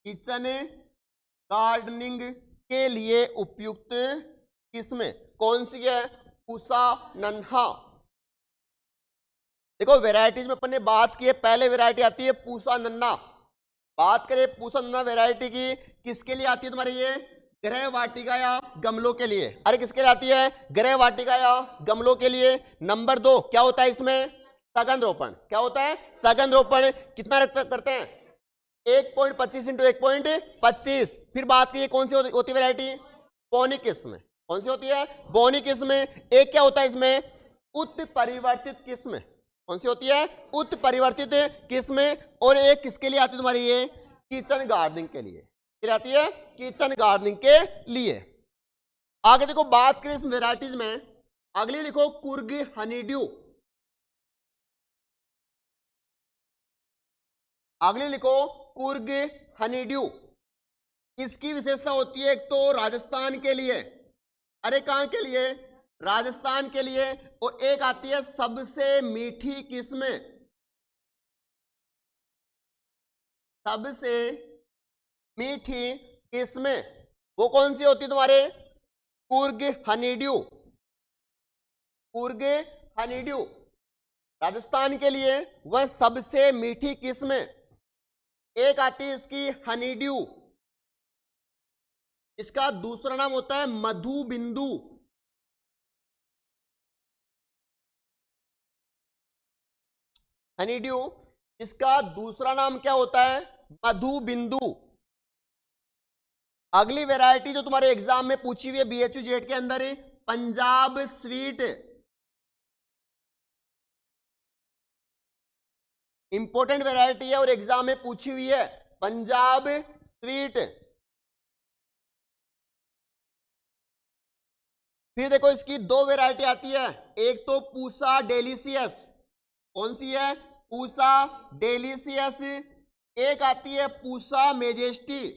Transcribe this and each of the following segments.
Kitchen gardening के लिए उपयुक्त किस्म कौन सी है? पूसा नन्हा। देखो वेराइटीज में अपन ने बात की है, पहले वेराइटी आती है पूसा नन्हा। बात करें पूसा नन्हा वेराइटी की, किसके लिए आती है तुम्हारे ये? गृह वाटिका या गमलों के लिए। अरे किसके लिए आती है? गृह वाटिका या गमलों के लिए। नंबर 2 क्या होता है इसमें? सघन रोपण। क्या होता है? सघन रोपण। कितना करते हैं? 1.25 इंटू 1.25। फिर बात की कौन सी होती है वेराइटी? बोनी किस्म। कौन सी होती है? बोनी किस्म। एक क्या होता है इसमें? उत्परिवर्तित किस्म। कौन सी होती है? उत्परिवर्तित किस्म। और एक किसके लिए आती है तुम्हारी ये? किचन गार्डनिंग के लिए। क्या आती है? किचन गार्डनिंग के लिए। आगे देखो बात करें इस वेराइटीज में, अगली लिखो कुर्ग हनीड्यू। अगली लिखो कुर्ग हनीड्यू। इसकी विशेषता होती है एक तो राजस्थान के लिए। अरे कहां के लिए? राजस्थान के लिए। और एक आती है सबसे मीठी किस्म। सबसे मीठी किस्म वो कौन सी होती है तुम्हारे? कुर्ग हनीड्यू। कुर्ग हनीड्यू राजस्थान के लिए वह सबसे मीठी किस्म। एक आती है इसकी हनीड्यू, इसका दूसरा नाम होता है मधु बिंदु। हनीड्यू, इसका दूसरा नाम क्या होता है? मधु बिंदु। अगली वैरायटी जो तुम्हारे एग्जाम में पूछी हुई है बीएचयू जेट के अंदर है पंजाब स्वीट। इंपॉर्टेंट वैरायटी है और एग्जाम में पूछी हुई है पंजाब स्वीट। फिर देखो इसकी दो वैरायटी आती है, एक तो पूसा डेलीशियस। कौन सी है? पूसा डेलीशियस। एक आती है पूसा मेजेस्टी।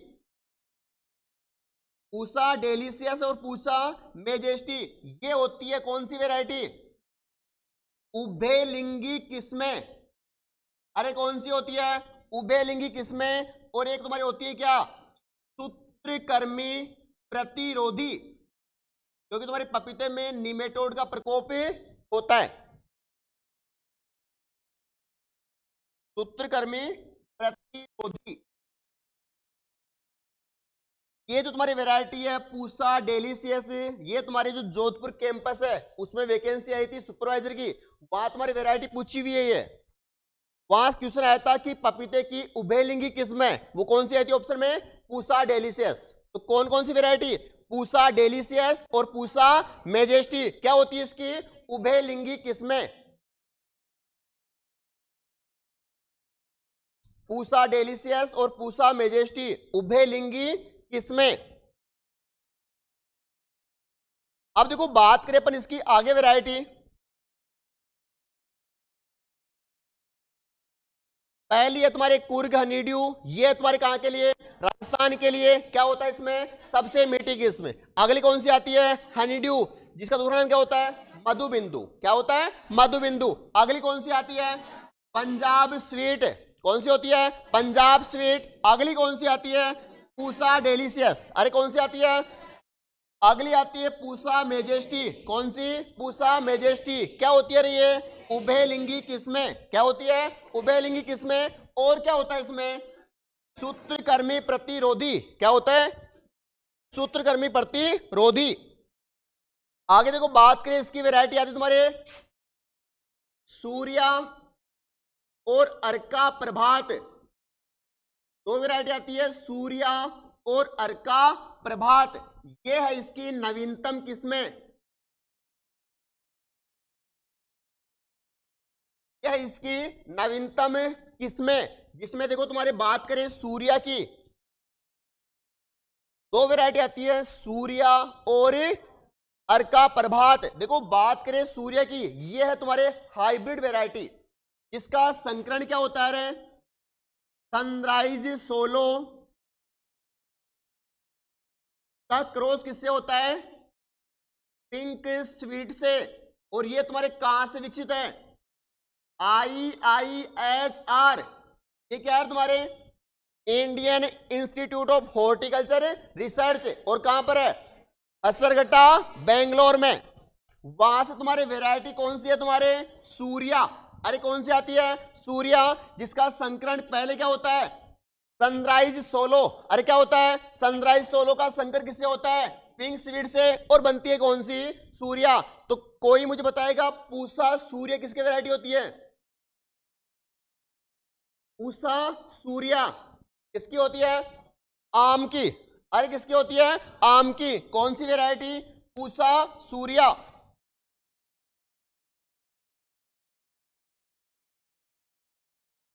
पूसा डेलीशियस और पूसा मेजेस्टी ये होती है कौन सी वैरायटी? उभयलिंगी किस्में। अरे कौन सी होती है? उभयलिंगी किस्में। और एक तुम्हारी होती है क्या? सूत्रकृमि प्रतिरोधी, क्योंकि तुम्हारे पपीते में निमेटोड का प्रकोप होता है। सूत्रकृमि प्रतिरोधी। ये जो तुम्हारी वैरायटी है पूसा डेलीशियस, ये तुम्हारे जो जोधपुर कैंपस है उसमें वैकेंसी आई थी सुपरवाइजर की, वहां तुम्हारी वैरायटी पूछी हुई है। ये वहां क्वेश्चन आया था कि पपीते की उभयलिंगी किस्म है वो कौन सी आई थी ऑप्शन में? पूसा डेलीशियस। तो कौन कौन सी वैरायटी? पूसा डेलीशियस और पूसा मेजेस्टी क्या होती है इसकी? उभयलिंगी किस्में। पूसा डेलीशियस और पूसा मेजेस्टी उभयलिंगी किस्में। अब देखो बात करें अपन इसकी आगे वैरायटी, पहली है तुम्हारे कुर्ग हनीड्यू। ये तुम्हारे कहां के लिए? राजस्थान के लिए। क्या होता है इसमें? सबसे मीठी किस्म। अगली कौन सी आती है? हनीड्यू, जिसका दूसरा नाम क्या होता है? मधु बिंदु। क्या होता है? मधु बिंदु। अगली कौन सी आती है? पंजाब स्वीट। कौन सी होती है? पंजाब स्वीट। अगली कौन सी आती है? पूसा डेलीशियस। अरे कौन सी आती है? अगली आती है पूसा मेजेस्टी। कौन सी? पूसा मेजेस्टी। क्या होती है ये? उभयलिंगी किस्में। क्या होती है? उभयलिंगी किस्में। और क्या होता है इसमें? सूत्रकृमि प्रतिरोधी। क्या होता है? सूत्रकृमि प्रतिरोधी। आगे देखो बात करें इसकी वैरायटी आती है तुम्हारे सूर्या और अर्का प्रभात। दो वैरायटी आती है सूर्या और अर्का प्रभात। ये है इसकी नवीनतम किस्में। यह है इसकी नवीनतम किस्में, जिसमें देखो तुम्हारे बात करें सूर्या की, दो वैरायटी आती है सूर्या और अर्का प्रभात। देखो बात करें सूर्य की, ये है तुम्हारे हाइब्रिड वैरायटी। इसका संकरण क्या होता है? सनराइज सोलो का क्रॉस किससे होता है? पिंक स्वीट से। और ये तुम्हारे कहां से विकसित है? IIHR। ये क्या है तुम्हारे? Indian institute of horticulture research, और कहां पर है? असरगट्टा, बेंगलोर में। वहां से तुम्हारे वैरायटी कौन सी है? तुम्हारे सूर्या। अरे कौन सी आती है? सूर्या, जिसका संकरण पहले क्या होता है? Sunrise solo. अरे क्या होता है? सनराइज सोलो का संकर किससे होता है? पिंक सीड से, और बनती है कौन सी? सूर्या। तो कोई मुझे बताएगा पूसा सूर्य किसकी वैरायटी होती है? पूसा सूर्या किसकी होती है? आम की। अरे किसकी होती है? आम की। कौन सी वैरायटी? पूसा सूर्या।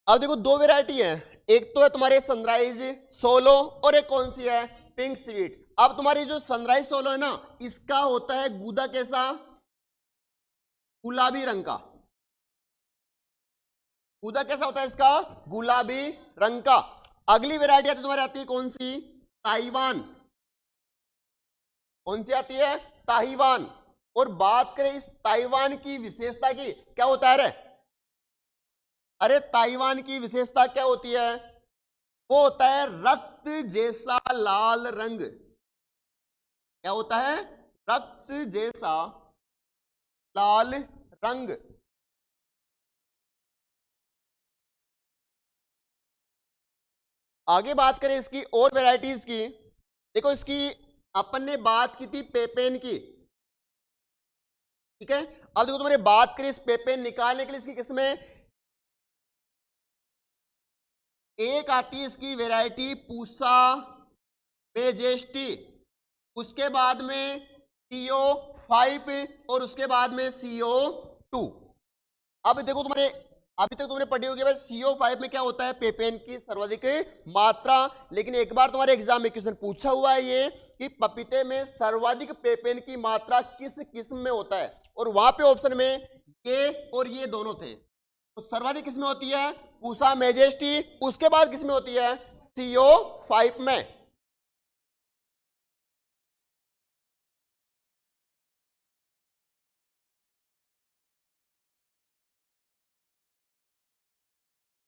अब देखो दो वैरायटी है, एक तो है तुम्हारे सनराइज सोलो, और एक कौन सी है? Pink sweet. अब तुम्हारी जो सनराइज सोलो है ना, इसका होता है गूदा कैसा? गुलाबी रंग का। गूदा कैसा होता है इसका? गुलाबी रंग का। अगली वैरायटी आती तुम्हारी, आती है कौन सी? ताइवान। कौन सी आती है? ताइवान। और बात करें इस ताइवान की विशेषता की, क्या होता है रे? अरे ताइवान की विशेषता क्या होती है? वो होता है रक्त जैसा लाल रंग। क्या होता है? रक्त जैसा लाल रंग। आगे बात करें इसकी और वैरायटीज की। देखो इसकी अपन ने बात की थी पेपेन की, ठीक है। अब देखो तुम्हारी बात करें इस पेपेन निकालने के लिए इसकी किस्में, एक आती है इसकी वैरायटी पूसा मेजेस्टी, उसके बाद में CO5, और उसके बाद में CO2। अब देखो तुम्हारे, अभी तक तुमने पढ़ी होगी भाई CO5 में क्या होता है? पेपेन की सर्वाधिक मात्रा। लेकिन एक बार तुम्हारे एग्जाम में क्वेश्चन पूछा हुआ है ये कि पपीते में सर्वाधिक पेपेन की मात्रा किस किस्म में होता है, और वहां पे ऑप्शन में ये और ये दोनों थे। तो सर्वाधिक किसमें होती है? पूसा मेजेस्टी। उसके बाद किसमें होती है? CO5 में।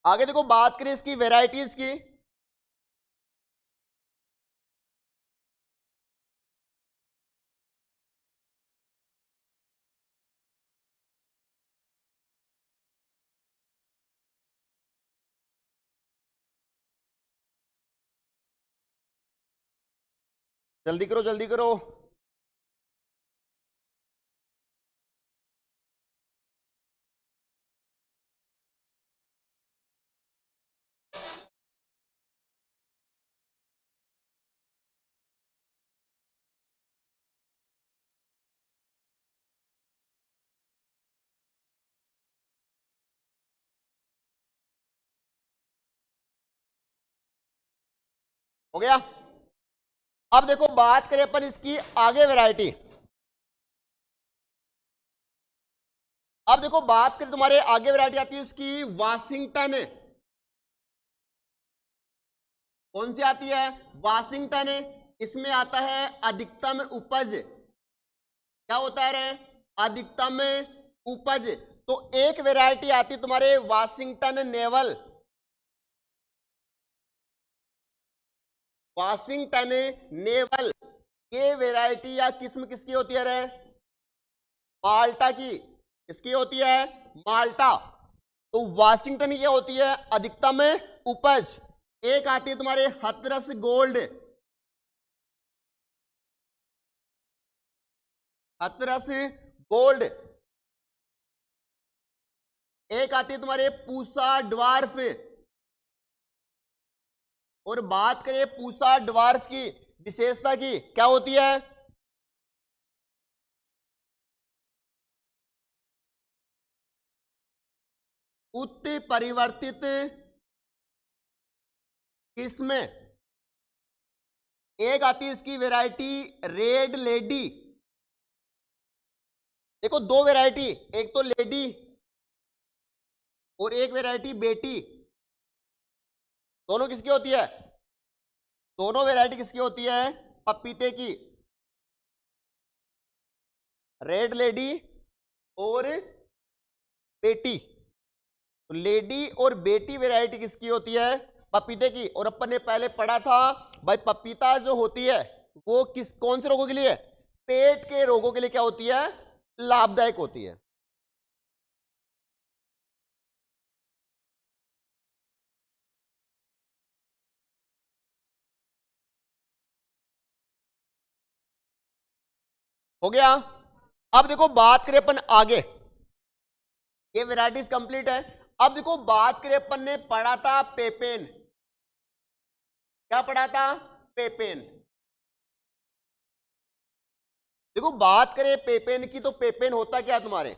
आगे देखो बात करें इसकी वेराइटीज की। जल्दी करो जल्दी करो। हो गया। अब देखो बात करें अपन इसकी आगे वैरायटी। अब देखो बात करें तुम्हारे आगे वैरायटी आती है इसकी वाशिंगटन। कौन सी आती है? वाशिंगटन। इसमें आता है अधिकतम उपज। क्या होता है रे? अधिकतम उपज। तो एक वैरायटी आती है तुम्हारे वाशिंगटन नेवल। वाशिंगटन नेवल, ये वैरायटी या किस्म किसकी होती है रे? माल्टा की। किसकी होती है? माल्टा। तो वाशिंगटन की होती है अधिकतम उपज। एक आती है तुम्हारे हथरस गोल्ड। हथरस गोल्ड। एक आती है तुम्हारे पूसा ड्वार्फ। और बात करें पूसा ड्वार्फ की विशेषता की, क्या होती है? उत्परिवर्तित किस्म। एक आती है इसकी वैरायटी रेड लेडी। देखो दो वैरायटी, एक तो लेडी और एक वैरायटी बेटी। दोनों किसकी होती है? दोनों वैरायटी किसकी होती है? पपीते की। रेड लेडी और बेटी। तो लेडी और बेटी वैरायटी किसकी होती है? पपीते की। और अपन ने पहले पढ़ा था भाई पपीता जो होती है वो कौन से रोगों के लिए, पेट के रोगों के लिए क्या होती है, लाभदायक होती है। हो गया। अब देखो बात करें अपन आगे, ये वैरायटीज कंप्लीट है। अब देखो बात करें, अपन ने पढ़ा था पेपेन, क्या पढ़ा था, पेपेन। देखो बात करें पेपेन की, तो पेपेन होता क्या तुम्हारे,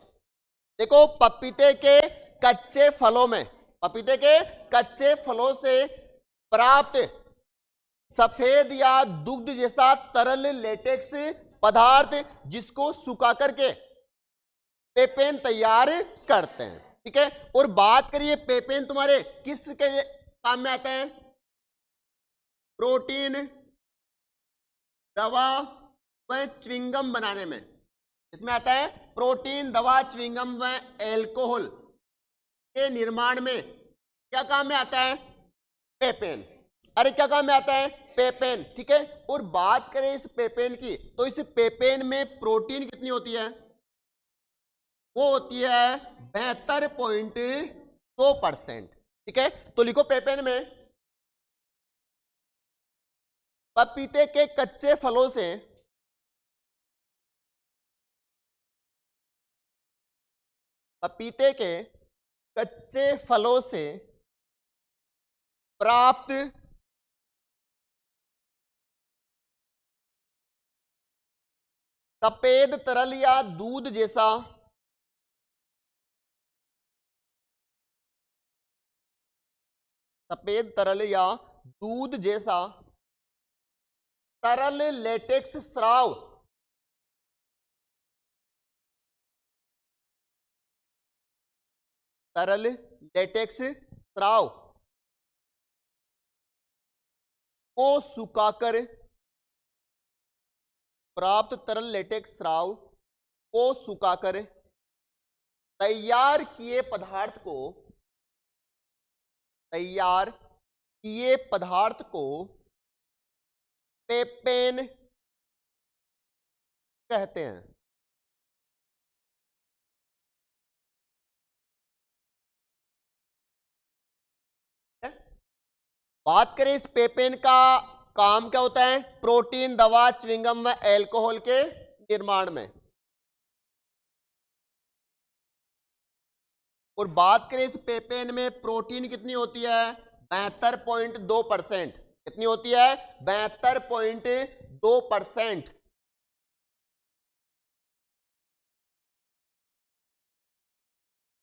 देखो पपीते के कच्चे फलों में, पपीते के कच्चे फलों से प्राप्त सफेद या दुग्ध जैसा तरल लेटेक्स पदार्थ जिसको सुखा करके पेपेन तैयार करते हैं, ठीक है। और बात करिए पेपेन तुम्हारे किस के काम में आता है, प्रोटीन, दवा व च्युइंगम बनाने में, इसमें आता है प्रोटीन, दवा, च्युइंगम व एल्कोहल के निर्माण में क्या काम में आता है, पेपेन। अरे क्या काम में आता है, पेपेन, ठीक है। और बात करें इस पेपेन की, तो इस पेपेन में प्रोटीन कितनी होती है, वो होती है 72.2%, ठीक है। तो लिखो पेपेन में पपीते के कच्चे फलों से पपीते के कच्चे फलों से प्राप्त सफेद तरल या दूध जैसा सफेद तरल या दूध जैसा तरल लेटेक्स स्राव तरल लेटेक्स स्राव को सुखाकर प्राप्त तरल लेटेक्स स्राव को सुखाकर तैयार किए पदार्थ को पेपेन कहते हैं। बात करें इस पेपेन का काम क्या होता है, प्रोटीन, दवा, च्युइंगम व एल्कोहल के निर्माण में। और बात करें इस पेपेन में प्रोटीन कितनी होती है, 72.2%, कितनी होती है, 72.2%।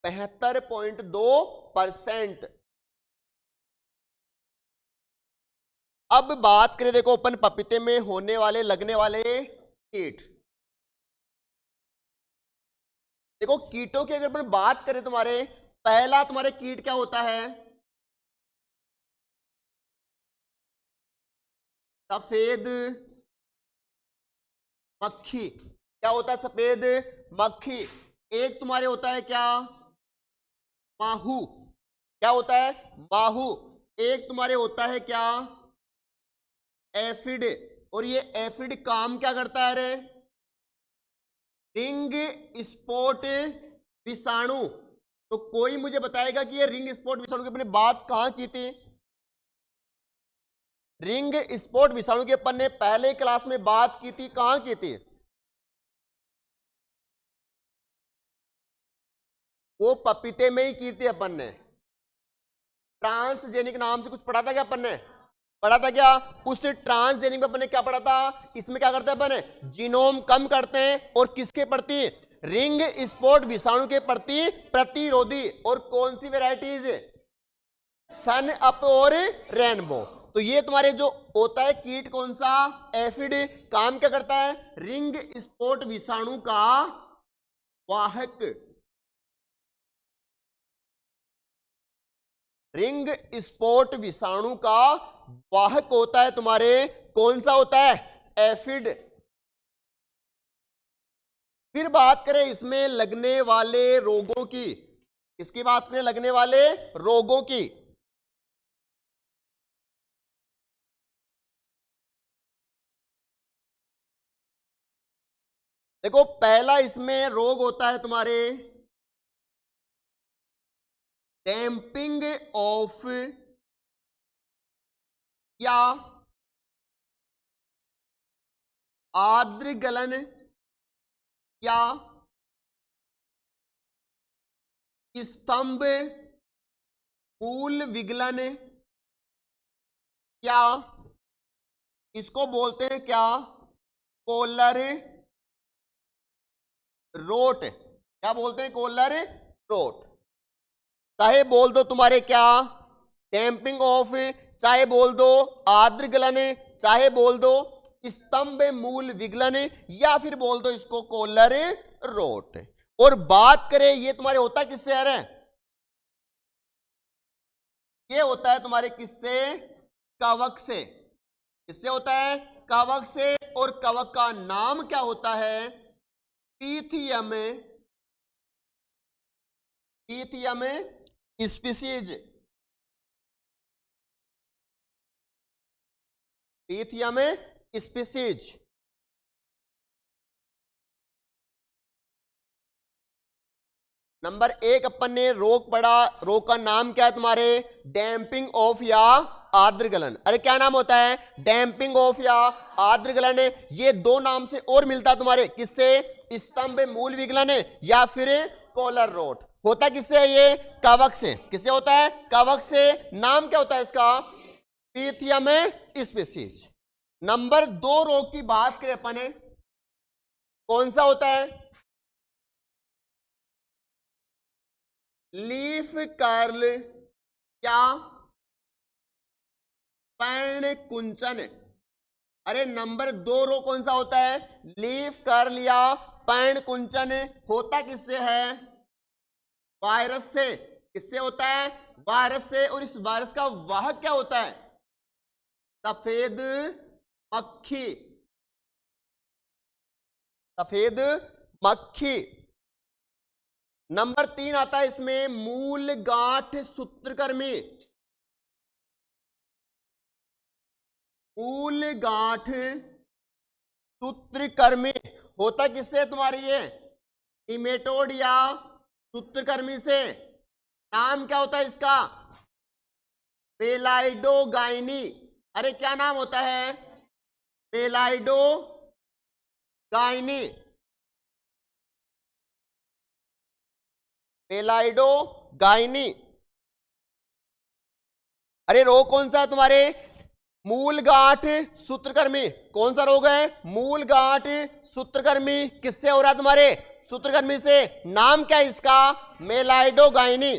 %72। अब बात करें देखो अपन पपीते में होने वाले लगने वाले कीट। देखो कीटों की अगर अपन बात करें, तुम्हारे पहला तुम्हारे कीट क्या होता है, सफेद मक्खी। क्या होता है, सफेद मक्खी। एक तुम्हारे होता है क्या, माहू। क्या होता है, माहू। एक तुम्हारे होता है क्या, एफिड। और ये एफिड काम क्या करता है रे, रिंग स्पॉट विषाणु। तो कोई मुझे बताएगा कि ये रिंग स्पॉट विषाणु की अपने बात कहां की थी, रिंग स्पॉट विषाणु की अपन ने पहले क्लास में बात की थी, कहां की थी, वो पपीते में ही की थी अपन ने। ट्रांसजेनिक नाम से कुछ पढ़ा था क्या अपन ने, पढ़ा था क्या, उस ट्रांसजेनिक में अपन ने क्या पढ़ा था, इसमें क्या करते हैं अपन, जीनोम कम करते हैं और किसके प्रति, रिंग स्पॉट विषाणु के प्रति प्रतिरोधी। और कौन सी वेराइटीज, सन अप और रेनबो। तो ये तुम्हारे जो होता है कीट कौन सा, एफिड। काम क्या करता है, रिंग स्पॉट विषाणु का वाहक, रिंग स्पॉट विषाणु का वाहक होता है तुम्हारे, कौन सा होता है, एफिड। फिर बात करें इसमें लगने वाले रोगों की, इसकी बात करें लगने वाले रोगों की, देखो पहला इसमें रोग होता है तुम्हारे डैम्पिंग ऑफ या आर्द्र गलन या स्तंभ मूल विगलन या इसको बोलते हैं क्या, कोलर रोट। क्या बोलते हैं, कोलर रोट। चाहे बोल दो तुम्हारे क्या डैम्पिंग ऑफ, चाहे बोल दो आर्द्र गलन, चाहे बोल दो स्तंभ मूल विगलन, या फिर बोल दो इसको कोलर रोट। और बात करें ये तुम्हारे होता है किससे, यार ये होता है तुम्हारे किससे, कवक से। किससे होता है, कवक से। और कवक का नाम क्या होता है, Pythium, Pythium species, Pythium species. Number 1 अपन ने रोग पढ़ा, रोग का नाम क्या है तुम्हारे, डैम्पिंग ऑफ या आर्द्र गलन। अरे क्या नाम होता है, डैम्पिंग ऑफ या आर्द्र गलन। ये दो नाम से और मिलता है तुम्हारे, किससे, स्तंभ मूल विगलन या फिर कोलर रोट। होता किससे है ये, कवक से। किससे होता है, कवक से। नाम क्या होता है इसका, पीथियम स्पीसीज। नंबर 2 रोग की बात करें अपन, कौन सा होता है, लीफ कर्ल या पर्ण कुंचन। अरे नंबर 2 रो कौन सा होता है, लीफ कर्ल या पर्ण कुंचन। होता किससे है, वायरस से। किससे होता है, वायरस से। और इस वायरस का वाहक क्या होता है, सफेद मक्खी, सफेद मक्खी। नंबर 3 आता है इसमें मूल गांठ सूत्रकृमि, मूल गांठ सूत्रकृमि। होता किससे तुम्हारी ये, निमेटोड या सूत्रकृमि से। नाम क्या होता है इसका, पेलाइडोगाइनी। अरे क्या नाम होता है, पेलाइडोगाइनी, पेलाइडोगाइनी। अरे रोग कौन सा है तुम्हारे, मूल गांठ सूत्रकृमि। कौन सा रोग है, मूल गांठ सूत्रकृमि। किससे हो रहा है तुम्हारे, सूत्रकृमि से। नाम क्या है इसका, मेलाइडोगाइनी।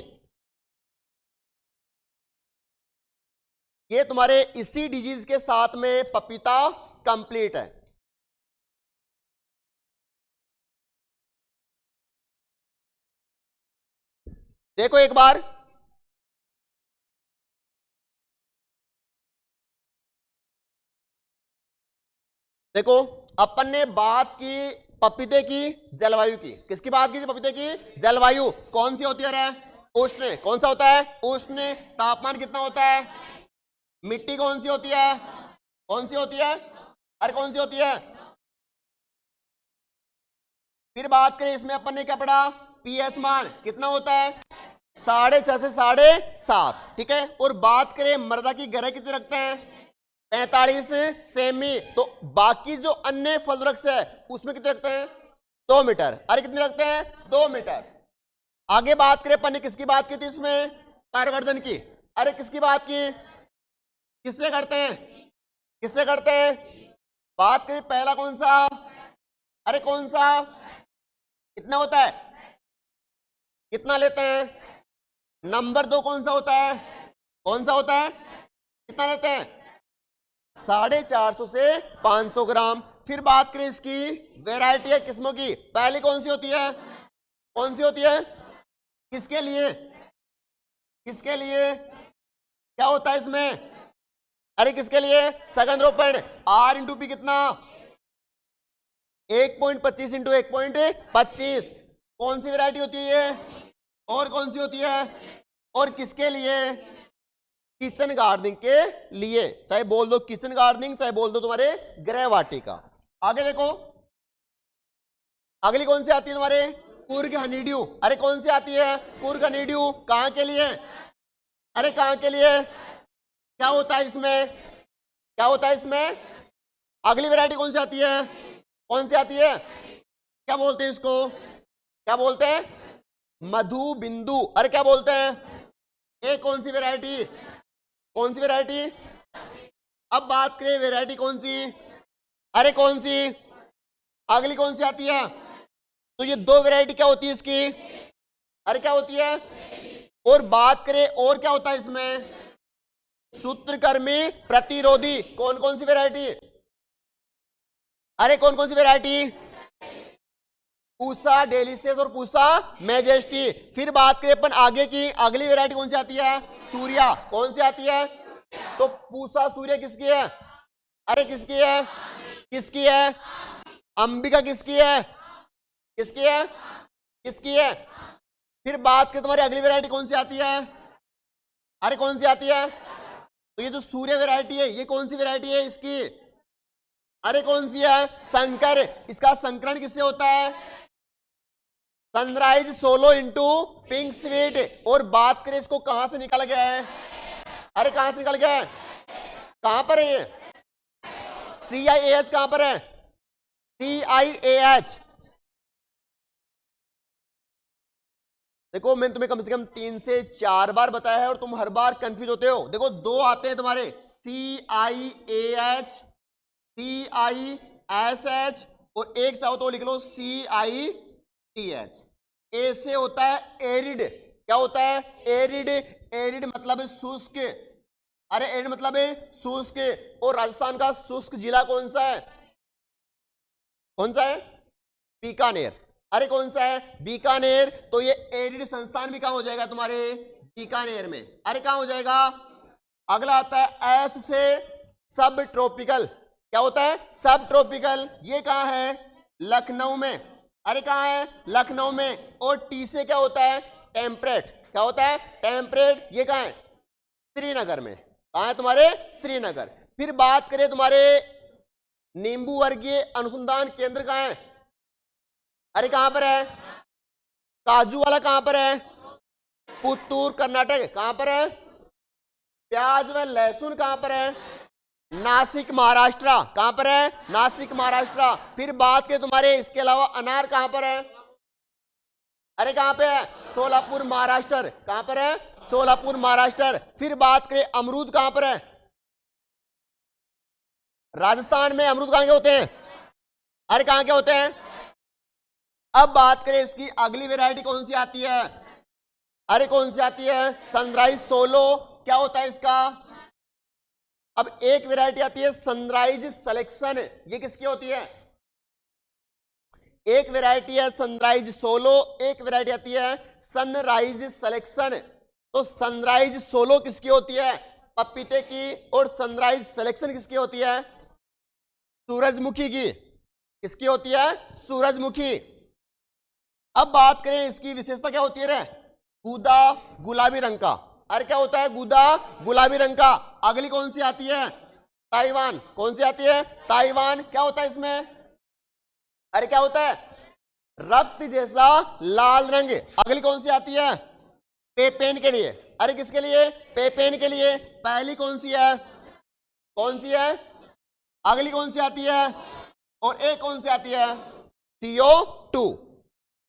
ये तुम्हारे इसी डिजीज के साथ में पपीता कंप्लीट है। देखो एक बार, देखो अपन ने बात की पपीते की जलवायु की। किसकी बात की थी, पपीते की जलवायु। कौन सी होती है, उष्ण। कौन सा होता है, उष्ण। तापमान कितना होता है, मिट्टी कौन सी होती है, कौन सी होती है, अरे कौन सी होती है। फिर बात करें इसमें अपन ने क्या पढ़ा, पीएच मान कितना होता है, 6.5 से 7.5। ठीक है। और बात करें मृदा की गहराई कितनी रखते हैं, 45 सेमी। तो बाकी जो अन्य फल वृक्ष है उसमें कितने रखते हैं, 2 मीटर। अरे कितने रखते हैं, 2 मीटर। आगे बात करें अपन ने किसकी बात की थी इसमें, कार्यवर्धन की। अरे किसकी बात की, किससे करते हैं, किससे करते हैं। बात करें पहला कौन सा, अरे कौन सा, कितना होता है, कितना लेते हैं। नंबर 2 कौन सा होता है, कौन सा होता है, कितना लेते हैं, 450 से 500 ग्राम। फिर बात करें इसकी वैरायटी है किस्मों की, पहली कौन सी होती है, कौन सी होती है, किसके लिए, किसके लिए, क्या होता है इसमें, अरे किसके लिए, सघन रोपण। R इंटू पी कितना, 1.25 इंटू 1.25। कौन सी वैरायटी होती है ये, और कौन सी होती है, और किसके लिए, किचन गार्डनिंग के लिए। चाहे बोल दो किचन गार्डनिंग, चाहे बोल दो तुम्हारे गृह वाटिका। आगे देखो अगली कौन सी आती है तुम्हारे? कुर्ग हनीड्यू। अरे कौन सी आती है? कुर्ग हनीड्यू। कहां के लिए? अरे कहां के लिए? क्या होता है इसमें? क्या होता है इसमें? अगली वैरायटी कौन सी आती है? कौन सी आती है? क्या बोलते हैं इसको? क्या बोलते हैं? मधु बिंदु। अरे क्या बोलते हैं? ये कौन सी वैरायटी? कौन सी वैरायटी? अब बात करें वैरायटी कौन सी? अरे कौन सी? अगली कौन सी आती है? तो ये दो वैरायटी क्या होती है इसकी? अरे क्या होती है? और बात करें और क्या होता है इसमें? सूत्रकर्मी प्रतिरोधी। कौन कौन सी वैरायटी? अरे कौन कौन सी वैरायटी? पूसा डेलिशियस और पूसा मैजेस्टी। फिर बात करें अपन आगे की, अगली वैरायटी कौन सी आती है? सूर्या। कौन सी आती है? तो पूसा सूर्य किसकी है? अरे किसकी है? किसकी है? अंबिका किसकी है? किसकी है? किसकी है? फिर बात करें तुम्हारी अगली वैरायटी कौन सी आती है? अरे कौन सी आती है? तो ये जो सूर्य वैरायटी है ये कौन सी वैरायटी है इसकी? अरे कौन सी है? संकर। इसका संकरण किससे होता है? Sunrise solo into pink sweet. और बात करें इसको कहां से निकाला गया है? अरे कहां से निकाल गया है? कहां पर है ये? CIAH कहां पर है? CIAH। देखो मैंने तुम्हें कम से कम 3 से 4 बार बताया है और तुम हर बार कंफ्यूज होते हो। देखो दो आते हैं तुम्हारे, CIAH, CISH और एक चाहो तो लिख लो CITH। ए से होता है एरिड। क्या होता है? एरिड। एरिड मतलब शुष्क। अरे एरिड मतलब शुष्क। और राजस्थान का शुष्क जिला कौन सा है? कौन सा है? बीकानेर। अरे कौन सा है? बीकानेर। तो ये एरिड संस्थान भी कहां हो जाएगा तुम्हारे? बीकानेर में। अरे कहां हो जाएगा? अगला आता है एस से सब ट्रॉपिकल। क्या होता है? सब ट्रॉपिकल। ये कहां है? लखनऊ में। अरे कहां है? लखनऊ में। और टी से क्या होता है? टेम्परेट। क्या होता है? टेम्परेट। ये कहां है? श्रीनगर में। कहां है तुम्हारे? श्रीनगर। फिर बात करें तुम्हारे नींबू वर्गीय अनुसंधान केंद्र कहां है? अरे कहां पर है? काजू वाला कहां पर है? पुत्तूर कर्नाटक। कहां पर है? प्याज व लहसुन कहां पर है? नासिक महाराष्ट्र। कहां पर है? नासिक महाराष्ट्र। फिर बात करें तुम्हारे इसके अलावा अनार कहां पर है? अरे कहां पे है? सोलापुर महाराष्ट्र। कहां पर है? सोलापुर महाराष्ट्र। फिर बात करें अमरूद कहां पर है? राजस्थान में। अमरूद कहां के होते हैं? अरे कहां के होते हैं? अब बात करें इसकी अगली वैरायटी कौन सी आती है? अरे कौन सी आती है? Sunrise solo. क्या होता है इसका? अब एक वैरायटी आती है सनराइज सिलेक्शन। ये किसकी होती है? एक वैरायटी है सनराइज सोलो, एक वैरायटी आती है सनराइज सिलेक्शन। तो सनराइज सोलो किसकी होती है? पपीते की। और सनराइज सिलेक्शन किसकी होती है? सूरजमुखी की। किसकी होती है? सूरजमुखी। अब बात करें इसकी विशेषता क्या होती है रे? गूदा गुलाबी रंग का। अरे क्या होता है? गूदा गुलाबी रंग का। अगली कौन सी आती है? ताइवान। कौन सी आती है? ताइवान। क्या होता है इसमें? अरे क्या होता है? रक्त जैसा लाल रंग। अगली कौन सी आती है? पेपेन के लिए। अरे किसके लिए? पेपेन के लिए। पहली कौन सी है? कौन सी है? अगली कौन सी आती है? और एक कौन सी आती है? CO2।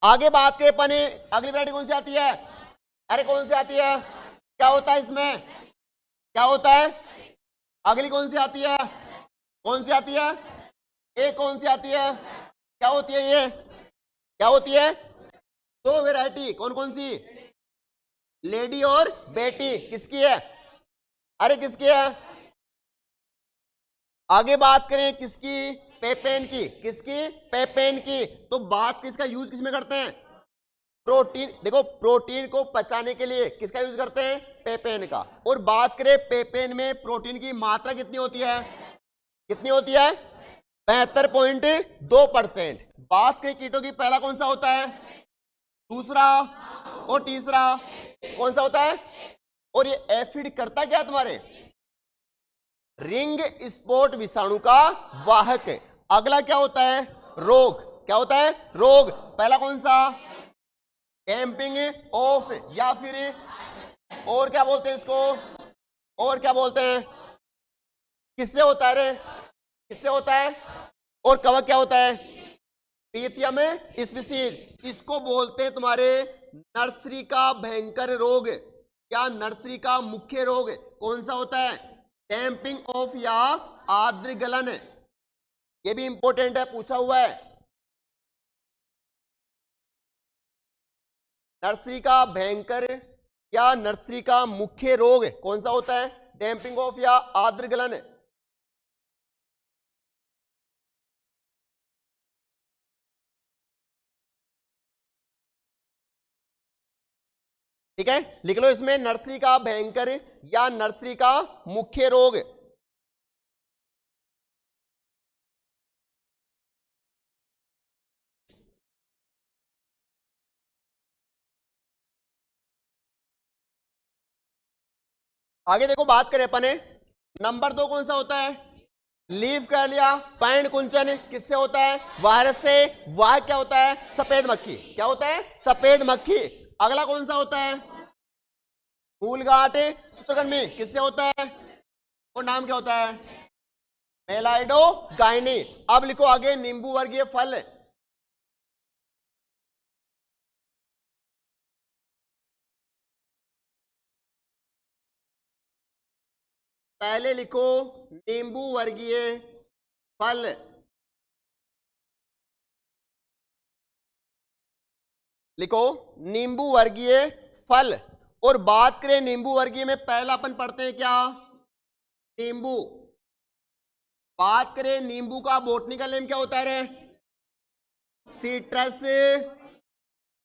आगे बात करें अपन, अगली वैरायटी कौन सी आती है? अरे कौन सी आती है? क्या होता है इसमें? क्या होता है? अगली कौन सी आती है? कौन सी आती है? एक कौन सी आती है? क्या होती है ये? क्या होती है? दो वैरायटी। कौन कौन सी? लेडी और बेटी। किसकी है? अरे किसकी है? आगे बात करें किसकी? पेपेन की। किसकी? पेपेन की। तो बात किसका यूज किसमें करते हैं? प्रोटीन। देखो प्रोटीन को पचाने के लिए किसका यूज करते हैं? पेपेन का। और बात करें पेपेन में प्रोटीन की मात्रा कितनी होती है? कितनी होती है? 72.2%। बात करें कीटों की, पहला कौन सा होता है? दूसरा और तीसरा कौन सा होता है? और ये एफिड करता क्या तुम्हारे? रिंग स्पॉट विषाणु का वाहक। अगला क्या होता है? रोग। क्या होता है? रोग। पहला कौन सा? डैम्पिंग ऑफ, या फिर और क्या बोलते हैं इसको? और क्या बोलते हैं? किससे होता है रे? किससे होता है? और कवक क्या होता है? Pythium species. इसको बोलते हैं तुम्हारे नर्सरी का भयंकर रोग, या नर्सरी का मुख्य रोग। कौन सा होता है? डैम्पिंग ऑफ या आर्द्र गलन। ये भी इंपॉर्टेंट है, पूछा हुआ है। नर्सरी का भयंकर या नर्सरी का मुख्य रोग कौन सा होता है? डैम्पिंग ऑफ या आर्द्र गलन। ठीक है, लिख लो इसमें नर्सरी का भयंकर या नर्सरी का मुख्य रोग। आगे देखो, बात करें अपने नंबर 2 कौन सा होता है? लीफ कर लिया। पैंड कुंचन किससे होता है? वायरस से। वाह क्या होता है? सफेद मक्खी। क्या होता है? सफेद मक्खी। अगला कौन सा होता है? फूलगाट सूत्रकृमि किससे होता है? और नाम क्या होता है? मेलाइडोगाइनी। अब लिखो आगे नींबू वर्गीय फल। पहले लिखो नींबू वर्गीय फल। लिखो नींबू वर्गीय फल। और बात करें नींबू वर्गीय में, पहला अपन पढ़ते हैं क्या? नींबू। बात करें नींबू का बॉटनिकल नेम क्या होता है रे? सिट्रस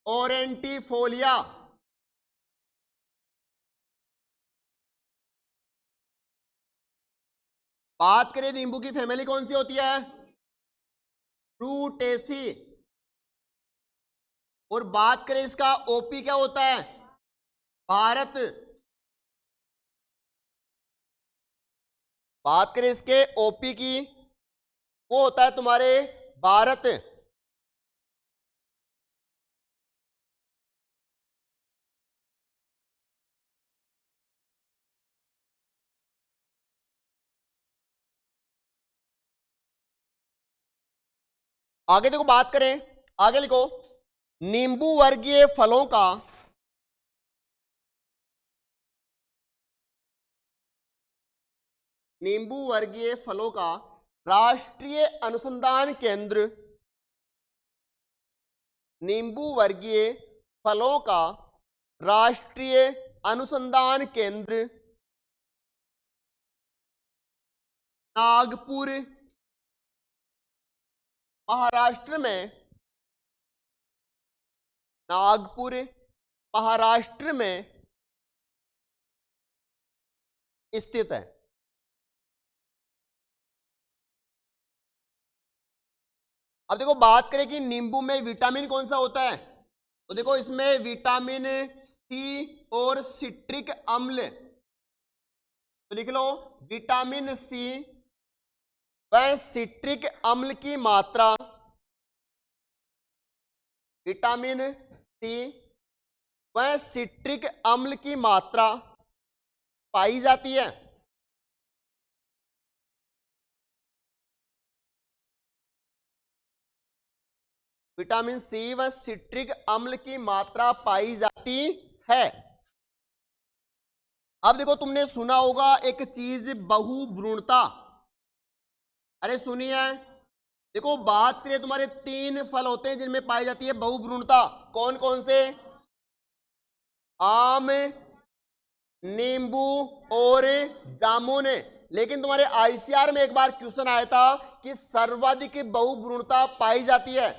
ओरेंटिफोलिया। बात करें नींबू की फैमिली कौन सी होती है? फ्रूटेसी। और बात करें इसका ओपी क्या होता है? भारत। बात करें इसके ओपी की, वो होता है तुम्हारे भारत। आगे देखो, बात करें, आगे लिखो नींबू वर्गीय फलों का नींबू वर्गीय फलों का राष्ट्रीय अनुसंधान केंद्र। नींबू वर्गीय फलों का राष्ट्रीय अनुसंधान केंद्र नागपुर महाराष्ट्र में। नागपुर महाराष्ट्र में स्थित है। अब देखो, बात करें कि नींबू में विटामिन कौन सा होता है, तो देखो इसमें विटामिन सी और सिट्रिक अम्ल। तो लिख लो विटामिन सी व सिट्रिक अम्ल की मात्रा। विटामिन सी व सिट्रिक अम्ल की मात्रा पाई जाती है। विटामिन सी व सिट्रिक अम्ल की मात्रा पाई जाती है। अब देखो, तुमने सुना होगा एक चीज बहुभ्रूणता। अरे सुनिए, देखो बात करें तुम्हारे 3 फल होते हैं जिनमें पाई जाती है बहुभ्रूणता। कौन कौन से? आम, नींबू और जामुन। लेकिन तुम्हारे आईसीआर में एक बार क्वेश्चन आया था कि सर्वाधिक बहुभ्रूणता पाई जाती है।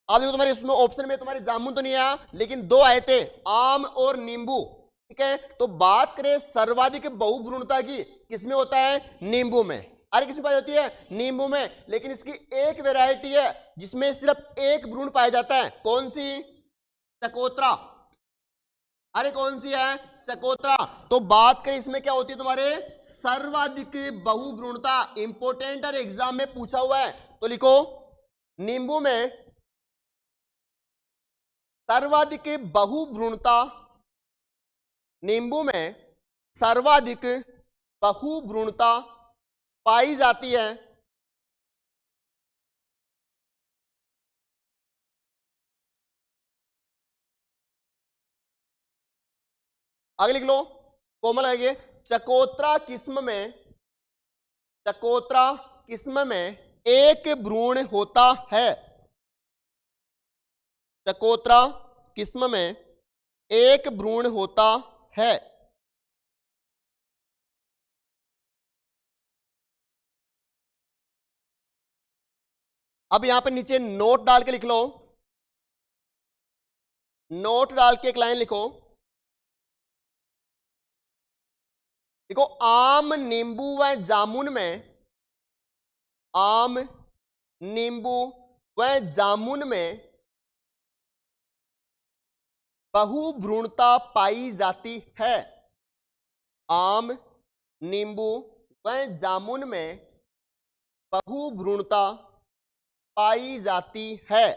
अब देखो तुम्हारे इसमें ऑप्शन में तुम्हारे जामुन तो नहीं आया, लेकिन 2 आए थे, आम और नींबू। ठीक है, तो बात करें सर्वाधिक बहुभ्रूणता की, किसमें होता है? नींबू में। अरे किसमें पाई जाती है? नींबू में। लेकिन इसकी एक वैरायटी है जिसमें सिर्फ एक भ्रूण पाया जाता है। कौन सी? चकोतरा। अरे कौन सी है? चकोतरा। तो बात करें इसमें क्या होती है तुम्हारे? सर्वाधिक बहुभ्रूणता। इंपोर्टेंट और एग्जाम में पूछा हुआ है, तो लिखो नींबू में सर्वाधिक बहुभ्रूणता, नींबू में सर्वाधिक बहुभ्रूणता पाई जाती है। आगे लिख लो, कोमल आगे, चकोतरा किस्म में, चकोतरा किस्म में एक भ्रूण होता है। चकोतरा किस्म में एक भ्रूण होता है। अब यहां पर नीचे नोट डाल के लिख लो, नोट डाल के एक लाइन लिखो। देखो, आम, नींबू व जामुन में, आम, नींबू व जामुन में बहुभ्रूणता पाई जाती है। आम, नींबू व जामुन में बहुभ्रूणता पाई जाती है।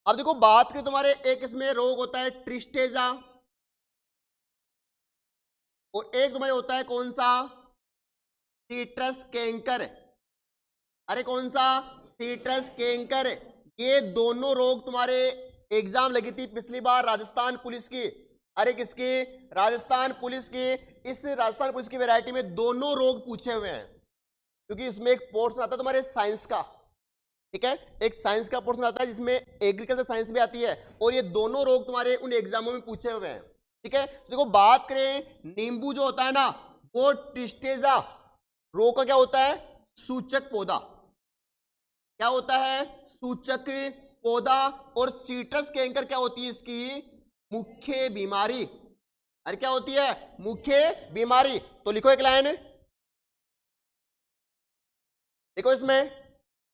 अब देखो, बात करें तुम्हारे, एक इसमें रोग होता है ट्रिस्टेजा, और एक तुम्हारे होता है कौन सा, सीट्रस कैंकर। अरे कौन सा, सीट्रस कैंकर। ये दोनों रोग तुम्हारे एग्जाम लगी थी पिछली बार राजस्थान पुलिस की। अरे किसकी, राजस्थान पुलिस की। इस राजस्थान पुलिस की वैरायटी में दोनों रोग पूछे हुए हैं, क्योंकि इसमें एक पोर्शन आता है तुम्हारे साइंस का, ठीक है, एक साइंस का पोर्शन आता है जिसमें एग्रीकल्चर साइंस भी आती है, और ये दोनों रोग तुम्हारे उन एग्जामों में पूछे हुए हैं, ठीक है। तो देखो, बात करें, नींबू जो होता है ना, वो ट्रिस्टेजा रोग का क्या होता है, सूचक पौधा। क्या होता है, सूचक पौधा। और सीट्रस कैंकर क्या होती है इसकी, मुख्य बीमारी। अरे क्या होती है, मुख्य बीमारी। तो लिखो एक लाइन, देखो इसमें,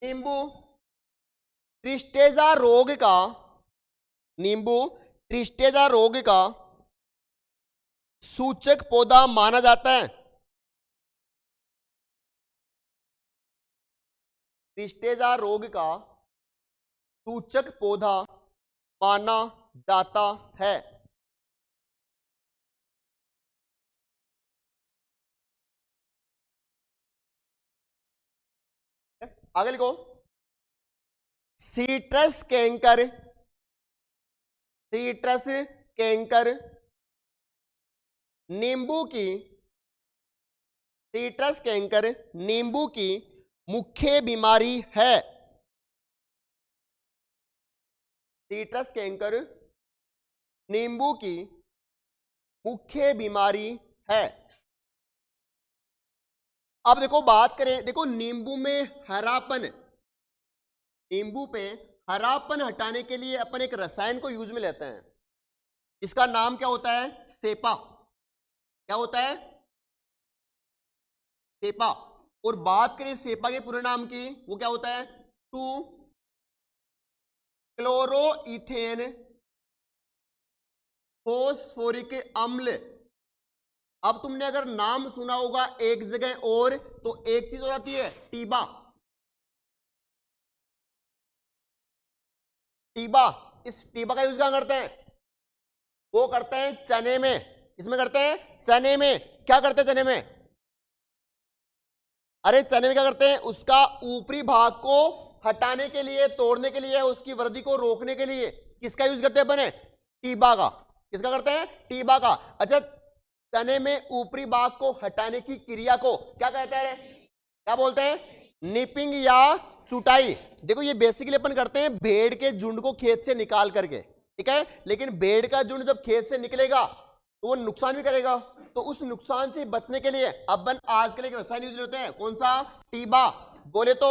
नींबू ट्रिस्टेजा रोग का, नींबू ट्रिस्टेजा रोग का सूचक पौधा माना जाता है। ट्रिस्टेजा रोग का सूचक पौधा माना जाता है। आगे लिखो, सीट्रस कैंकर, सीट्रस कैंकर नींबू की, सीट्रस कैंकर नींबू की मुख्य बीमारी है। सीट्रस कैंकर नींबू की मुख्य बीमारी है। अब देखो, बात करें, देखो नींबू में हरापन, नींबू पे हरापन हटाने के लिए अपन एक रसायन को यूज में लेते हैं, इसका नाम क्या होता है, सेपा। क्या होता है, सेपा। और बात करें सेपा के पूरे नाम की, वो क्या होता है, 2 क्लोरोइथेन फोस्फोरिक अम्ल। अब तुमने अगर नाम सुना होगा एक जगह और, तो एक चीज और आती है, टीबा। टीबा, इस टीबा का यूज कहां करते हैं, वो करते हैं चने में। इसमें करते हैं, चने में। क्या करते हैं चने में, अरे चने में क्या करते हैं, उसका ऊपरी भाग को हटाने के लिए, तोड़ने के लिए, उसकी वृद्धि को रोकने के लिए किसका यूज करते हैं अपन, टीबा का। किसका करते हैं, टीबा का। अच्छा, चने में ऊपरी भाग को हटाने की क्रिया को क्या कहते हैं, क्या बोलते हैं, निपिंग या चुटाई। देखो, ये बेसिकली अपन करते हैं भेड़ के झुंड को खेत से निकाल करके, ठीक है, लेकिन भेड़ का झुंड जब खेत से निकलेगा तो वो नुकसान भी करेगा। तो उस नुकसान से बचने के लिए अपन आजकल एक रसायन यूज करते हैं, कौन सा, टीबा। बोले तो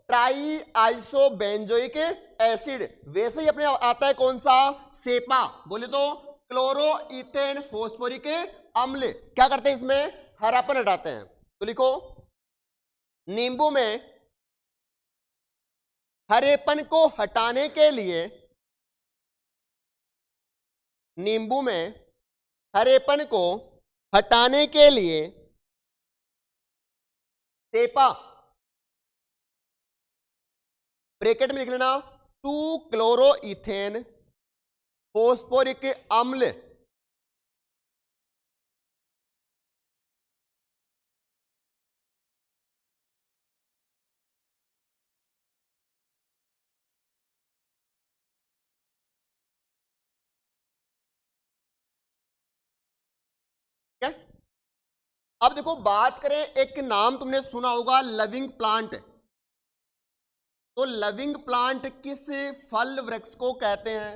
ट्राई आइसोबेंजोइक एसिड। वैसे ही अपने आता है कौन सा, सेपा। बोले तो क्लोरोइथेन फोस्फोरिक अम्ल। क्या करते हैं, इसमें हरापन हटाते हैं। तो लिखो, नींबू में हरेपन को हटाने के लिए, नींबू में हरेपन को हटाने के लिए सेपा, ब्रैकेट में लिख लेना 2 क्लोरोइथेन फोस्फोरिक अम्ल, ठीक है। अब देखो बात करें, एक नाम तुमने सुना होगा लविंग प्लांट। तो लविंग प्लांट किस फल वृक्ष को कहते हैं,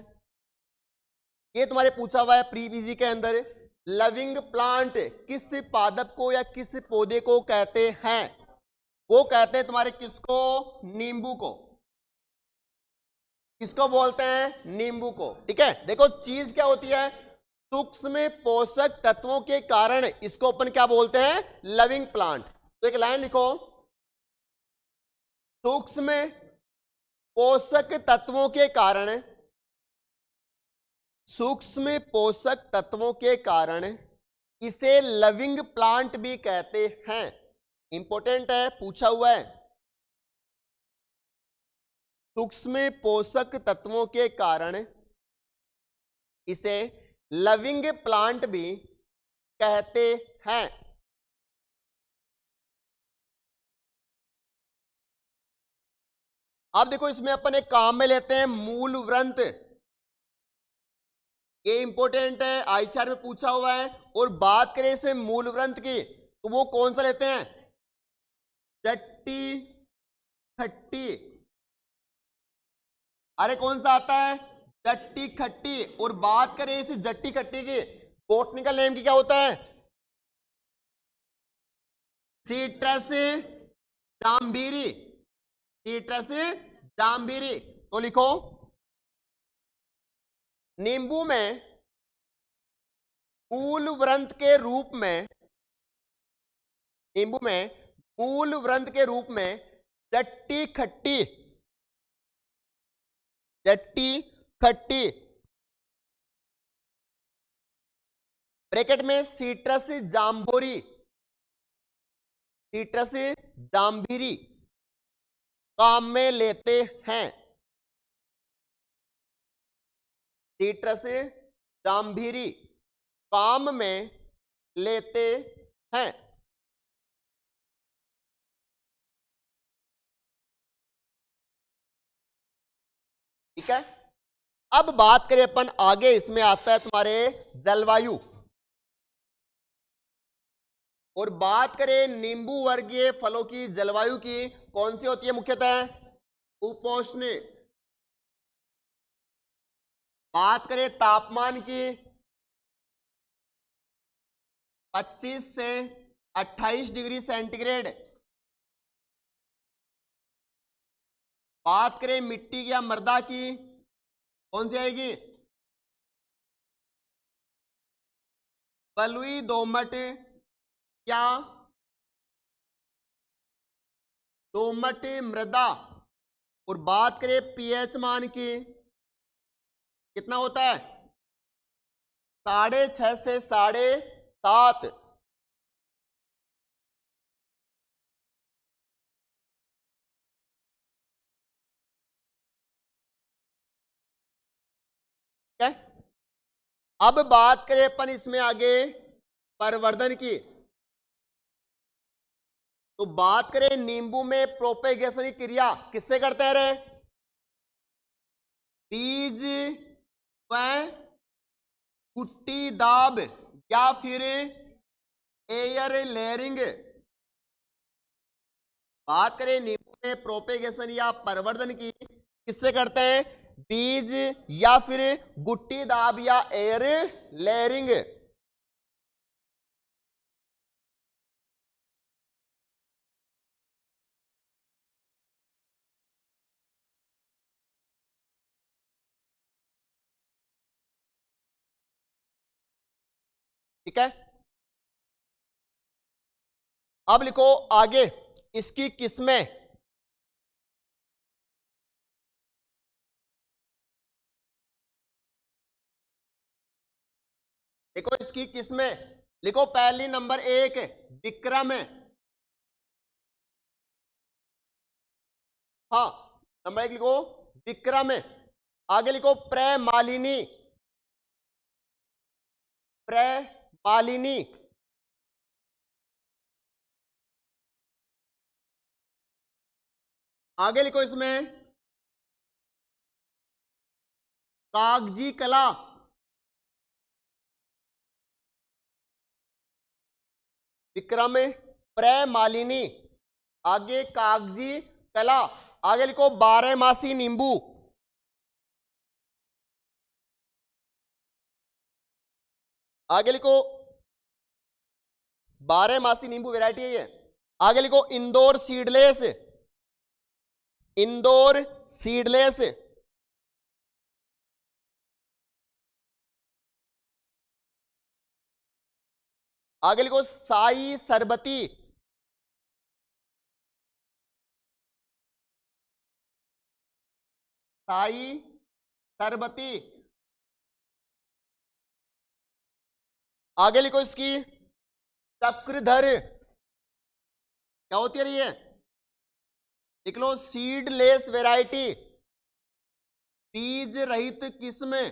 ये तुम्हारे पूछा हुआ है प्री पीजी के अंदर। लविंग प्लांट किस पादप को या किस पौधे को कहते हैं, वो कहते हैं तुम्हारे किसको, नींबू को। किसको बोलते हैं, नींबू को, ठीक है। देखो चीज क्या होती है, सूक्ष्म पोषक तत्वों के कारण इसको अपन क्या बोलते हैं, लविंग प्लांट। तो एक लाइन लिखो, सूक्ष्म पोषक तत्वों के कारण, सूक्ष्म पोषक तत्वों के कारण इसे लविंग प्लांट भी कहते हैं। इंपॉर्टेंट है, पूछा हुआ है। सूक्ष्म पोषक तत्वों के कारण इसे लविंग प्लांट भी कहते हैं। अब देखो इसमें अपन एक काम में लेते हैं मूल व्रंत, ये इंपॉर्टेंट है, आईसीआर में पूछा हुआ है। और बात करें इसे मूल व्रंत की, तो वो कौन सा लेते हैं, जट्टी खट्टी। अरे कौन सा आता है, जट्टी खट्टी। और बात करें इस जट्टी खट्टी की, बॉटनिकल नेम की क्या होता है, सीट्रस जाम्बीरी, सीट्रस जाम्बीरी। तो लिखो, नींबू में मूल व्रंत के रूप में, नींबू में मूल व्रंत के रूप में जट्टी खट्टी, जट्टी खट्टी, ब्रैकेट में सीट्रस जाम्बोरी, सीट्रस जाम्बीरी काम में लेते हैं, सीट्रस जाम्बीरी काम में लेते हैं। ठीक है। अब बात करें अपन आगे, इसमें आता है तुम्हारे जलवायु। और बात करें नींबू वर्गीय फलों की जलवायु की, कौन सी होती है मुख्यतः, उपोष्ण। बात करें तापमान की, 25 से 28 डिग्री सेंटीग्रेड। बात करें मिट्टी या मृदा की, कौन सी आएगी, बलुई दोमट या दोमट मृदा। और बात करें पीएच मान की, कितना होता है, 6.5 से 7.5। ठीक है। अब बात करें अपन इसमें आगे परिवर्धन की, तो बात करें नींबू में प्रोपेगेशन की क्रिया किससे करते हैं रे, बीज व कुट्टी दाब या फिर एयर लेयरिंग। बात करें नींबू में प्रोपेगेशन या परिवर्धन की, किससे करते हैं, बीज या फिर गुट्टी दाब या एयर लेयरिंग। ठीक है। अब लिखो आगे इसकी किस्में। देखो इसकी किस्में, लिखो पहली नंबर 1 विक्रम, हाँ नंबर 1 लिखो विक्रम। आगे लिखो प्रमालिनी, प्रमालिनी। आगे लिखो इसमें कागजी कला, विक्रम प्रमालिनी, आगे कागजी कला। आगे लिखो 12 नींबू, आगे लिखो 12 नींबू वैरायटी है ये। आगे लिखो इंदौर सीडलेस, इंदौर सीडलेस। आगे लिखो साई सरबती, साई सरबती। आगे लिखो इसकी चक्रधर, क्या होती है ये, लिख लो सीडलेस वैरायटी, बीज रहित किस्म।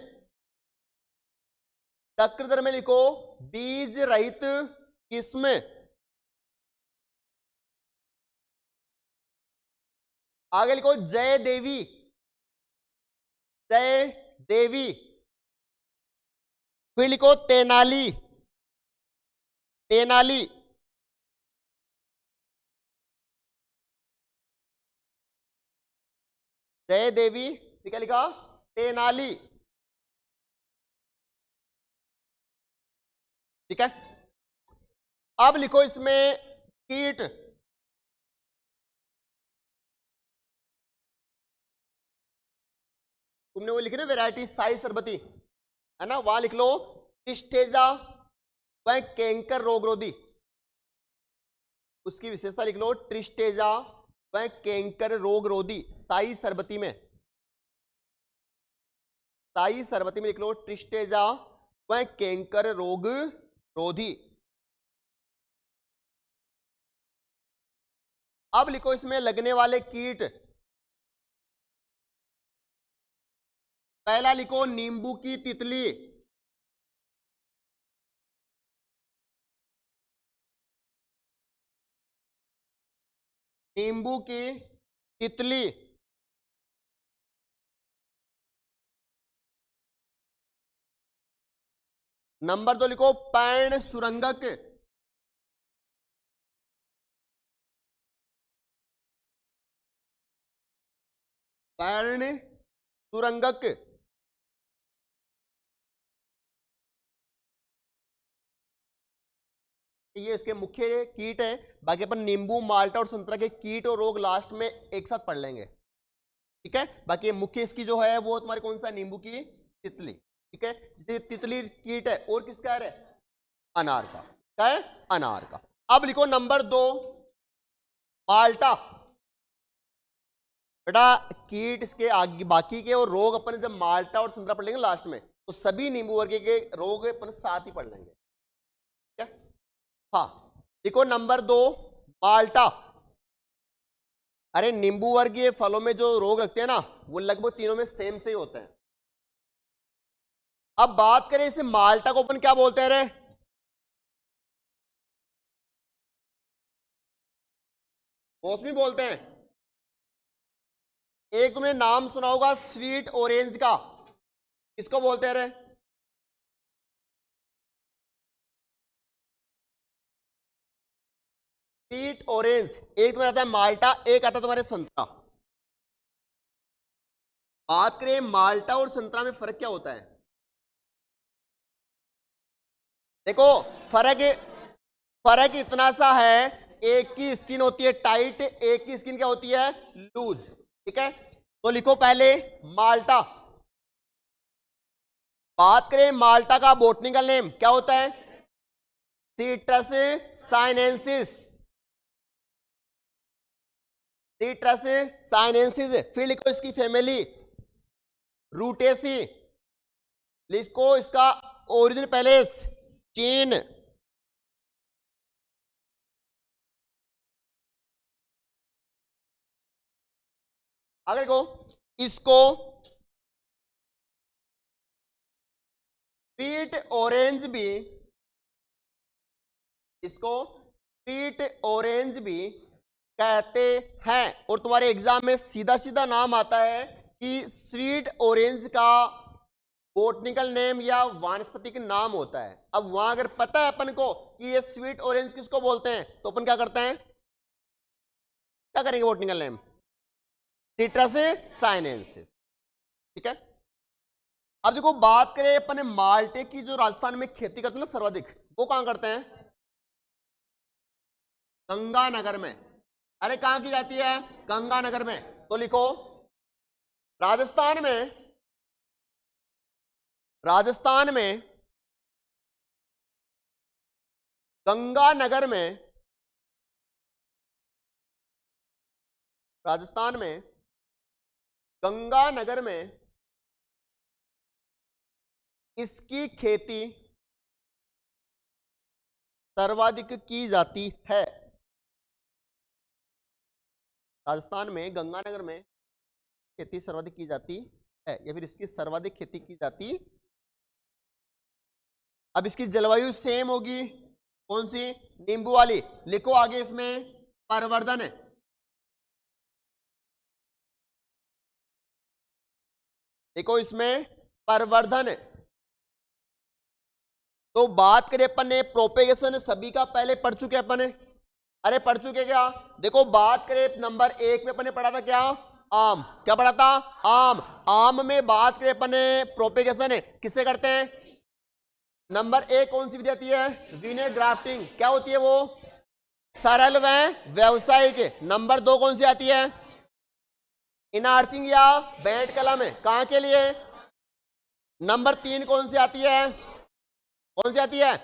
चक्रधर में लिखो बीज रहित किस्म। आगे लिखो जय देवी, जय देवी। फिर लिखो तेनाली, तेनाली। जय देवी, ठीक है, लिखा तेनाली, ठीक है। अब लिखो इसमें कीट, तुमने वो लिखी ना वैरायटी साई सरबती, है ना, वहां लिख लो टिस्टेजा व कैंकर रोगरोधी, उसकी विशेषता लिख लो ट्रिस्टेजा व कैंकर रोगरोधी साई सरबती में, साई सरबती में लिख लो ट्रिस्टेजा व कैंकर रोग रोधी। अब लिखो इसमें लगने वाले कीट। पहला लिखो नींबू की तितली, नींबू की तितली। नंबर 2 लिखो पर्ण सुरंगक, पर्ण सुरंगक। ये इसके मुख्य कीट है, बाकी अपन नींबू माल्टा और संतरा के कीट और रोग लास्ट में एक साथ पढ़ लेंगे, ठीक है। बाकी मुख्य इसकी जो है वो तुम्हारी कौन सा, नींबू की तितली, ठीक है। जैसे तितली कीट है, और किसका है, अनार का, क्या है, अनार का। अब लिखो नंबर 2 माल्टा। बेटा कीट इसके आगे बाकी के और रोग अपन जब माल्टा और संतरा पढ़ लेंगे लास्ट में, तो सभी नींबू वर्ग के रोग अपन साथ ही पढ़ लेंगे, ठीक है। हाँ लिखो नंबर 2 माल्टा। अरे नींबू वर्गीय फलों में जो रोग लगते हैं ना, वो लगभग तीनों में सेम से ही होते हैं। अब बात करें इसे माल्टा को अपन क्या बोलते हैं रे, मौसमी बोलते हैं। एक तुमने नाम सुना होगा स्वीट ऑरेंज का, किसको बोलते हैं रे, स्वीट ऑरेंज। एक तुम्हारा आता है माल्टा, एक आता है तुम्हारे संतरा। बात करें माल्टा और संतरा में फर्क क्या होता है, देखो फर्क फर्क इतना सा है, एक की स्किन होती है टाइट, एक की स्किन क्या होती है, लूज, ठीक है। तो लिखो पहले माल्टा। बात करें माल्टा का बोटनिकल नेम क्या होता है, सिट्रस साइनेंसिस, सिट्रस साइनेंसिस। फिर लिखो इसकी फैमिली रूटेसी, लिखो इसका ओरिजिन पैलेस चीन, अगर देखो इसको स्वीट ऑरेंज भी, इसको स्वीट ऑरेंज भी कहते हैं, और तुम्हारे एग्जाम में सीधा सीधा नाम आता है कि स्वीट ऑरेंज का बोटनिकल नेम या वानस्पतिक नाम होता है। अब वहां अगर पता है अपन को कि ये स्वीट ऑरेंज किसको बोलते हैं, तो अपन क्या करते हैं, क्या करेंगे, बोटनिकल नेम सिट्रस साइनेंसिस। ठीक है। अब देखो बात करें अपन माल्टे की, जो राजस्थान में खेती करते हैं ना सर्वाधिक, वो कहां करते हैं, गंगानगर में। अरे कहां की जाती है, गंगानगर में। तो लिखो राजस्थान में, राजस्थान में गंगानगर में, राजस्थान में गंगानगर में इसकी खेती सर्वाधिक की जाती है। राजस्थान में गंगानगर में खेती सर्वाधिक की जाती है, या फिर इसकी सर्वाधिक खेती की जाती। अब इसकी जलवायु सेम होगी, कौन सी, नींबू वाली। लिखो आगे इसमें परवर्धन है, देखो इसमें परवर्धन है। तो बात करें अपन ने प्रोपेगेशन, सभी का पहले पढ़ चुके अपन ने, अरे पढ़ चुके क्या। देखो बात करें नंबर 1 में अपन ने पढ़ा था क्या, आम। क्या पढ़ा था, आम। आम में बात करें अपन ने प्रोपेगेशन है किससे करते हैं, नंबर 1 कौन सी विधि आती है, वीने ग्राफ्टिंग। क्या होती है वो, सरल व व्यावसायिक। नंबर 2 कौन सी आती है, इनार्चिंग या बेंट कलम है, कहां के लिए। नंबर 3 कौन सी आती है, कौन सी आती है,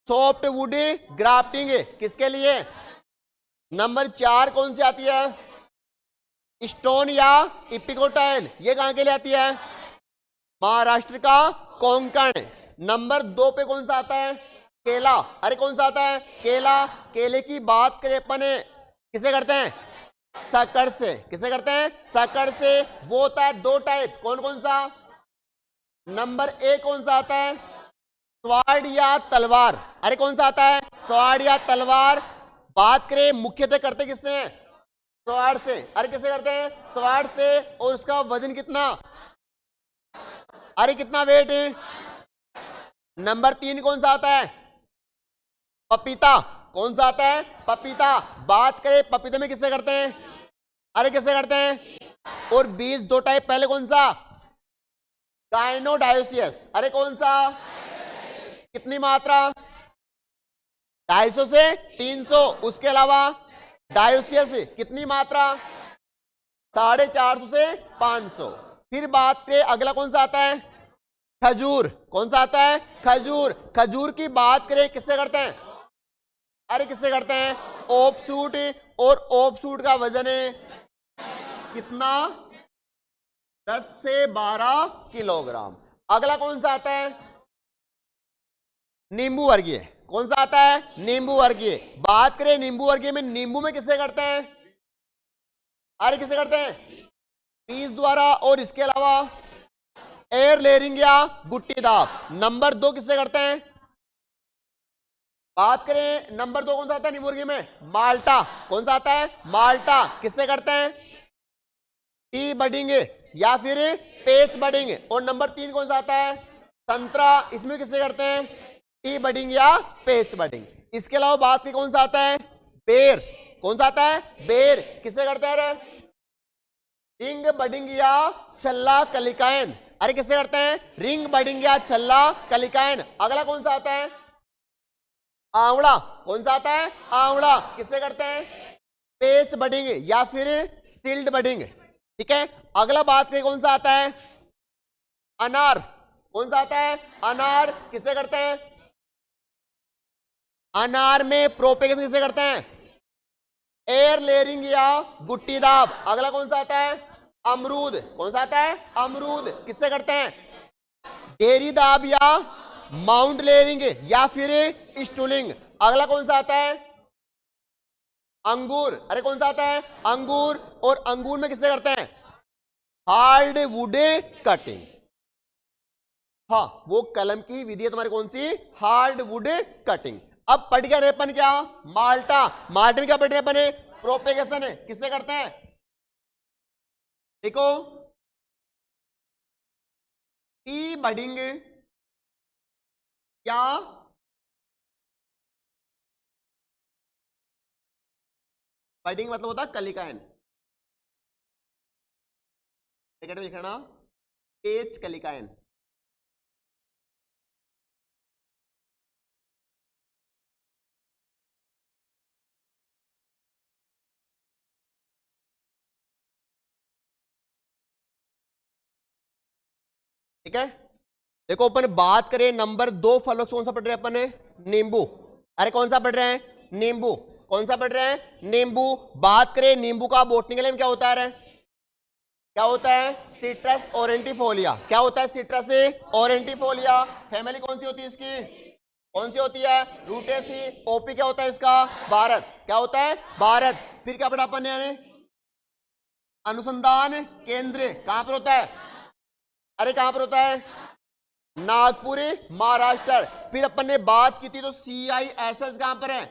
सॉफ्ट वुड ग्राफ्टिंग, किसके लिए। नंबर 4 कौन सी आती है, स्टोन या इपिकोटाइन, ये कहां के लिए आती है, महाराष्ट्र का कोंकण। नंबर 2 पे कौन सा आता है, केला। अरे कौन सा आता है, केला। केले की बात करें अपन किसे करते हैं, सकड़ से। किसे करते हैं, सकड़ से। वो होता है 2 टाइप, कौन कौन सा। नंबर 1 कौन सा आता है, स्वार्ड या तलवार। अरे कौन सा आता है, स्वार्ड या तलवार। बात करें मुख्यतः करते किससे हैं, स्वार्ड से। अरे किसे करते हैं, स्वार्ड से। और उसका वजन कितना, अरे कितना वेट है। नंबर 3 कौन सा आता है, पपीता। कौन सा आता है, पपीता। बात करें पपीते में किससे करते हैं, अरे किससे करते हैं। और बीज 2 टाइप, पहले कौन सा, गाइनोडायोसियस। अरे कौन सा, कितनी मात्रा, 250 से 300। उसके अलावा डायोसियस कितनी मात्रा, 450 से 500। फिर बात करें अगला कौन सा आता है, खजूर। कौन सा आता है, खजूर। खजूर की बात करें किससे करते हैं, अरे किससे करते हैं, ओपसूट। और ओपसूट का वजन है कितना, 10 से 12 किलोग्राम। अगला कौन सा आता है, नींबू वर्गीय। कौन सा आता है, नींबू वर्गीय। बात करें नींबू वर्गीय में, नींबू में किससे करते हैं, अरे किससे करते हैं, बीज द्वारा। और इसके अलावा एयर लेयरिंग या गुट्टी दाब। नंबर 2 किससे करते हैं, बात करें नंबर 2 कौन सा आता है नींबू वर्गीय में, माल्टा। कौन सा आता है, माल्टा। किससे करते हैं, टी बडिंग या फिर पेच बडिंग। और नंबर 3 कौन सा आता है, संतरा। इसमें किससे करते हैं, टी बडिंग या पेच बडिंग। इसके अलावा बात की कौन सा आता है, बेर। कौन सा आता है, बेर। किससे करते हैं, रे रिंग बडिंग या छल्ला कलिकायन। अरे किससे करते हैं, रिंग बडिंग या छल्ला कलिकायन। अगला कौन सा आता है, आंवला। कौन सा आता है, आंवला। किससे करते हैं, पेच बडिंग या फिर सील्ड बडिंग। ठीक है। अगला बात करें कौन सा आता है, अनार। कौन सा आता है, अनार। किससे करते हैं, अनार में प्रोपेगेशन किसे करते हैं, एयर लेयरिंग या गुट्टी दाब। अगला कौन सा आता है, अमरूद। कौन सा आता है, अमरूद। किससे करते हैं, डेरी दाब या माउंट लेयरिंग या फिर स्टूलिंग। अगला कौन सा आता है, अंगूर। अरे कौन सा आता है? अंगूर। और अंगूर में किससे करते हैं? Hard would cutting. हाँ, वो कलम की विधि है तुम्हारी, कौन सी? Hard would cutting. अब पढ़ गया रेपन क्या? माल्टा। माल्टा में क्या पढ़ रहे अपन? प्रोपेगेशन है, किससे करते हैं? देखो, टी बडिंग या बडिंग मतलब होता है कलिकायन। लिखना पेज कलिकायन। ठीक है, देखो अपन बात करें नंबर 2 फलों से, कौन सा पढ़ रहे हैं अपन? नींबू। अरे कौन सा पढ़ रहे हैं? नींबू। कौन सा पढ़ रहे हैं? नींबू। बात करें नींबू का बॉटनिकल नेम क्या होता है? क्या होता है? सिट्रस ओरेंटिफोलिया। क्या होता है? सिट्रस ओरेंटिफोलिया। फैमिली कौन सी होती है इसकी? कौन सी होती है? रूटेसी। ओपी क्या होता है इसका? भारत। क्या होता है? भारत। फिर क्या पढ़ा अपन ने? अनुसंधान केंद्र कहां पर होता है? अरे कहां पर होता है? नागपुर, महाराष्ट्र। फिर अपन ने बात की थी तो CISS कहां पर है?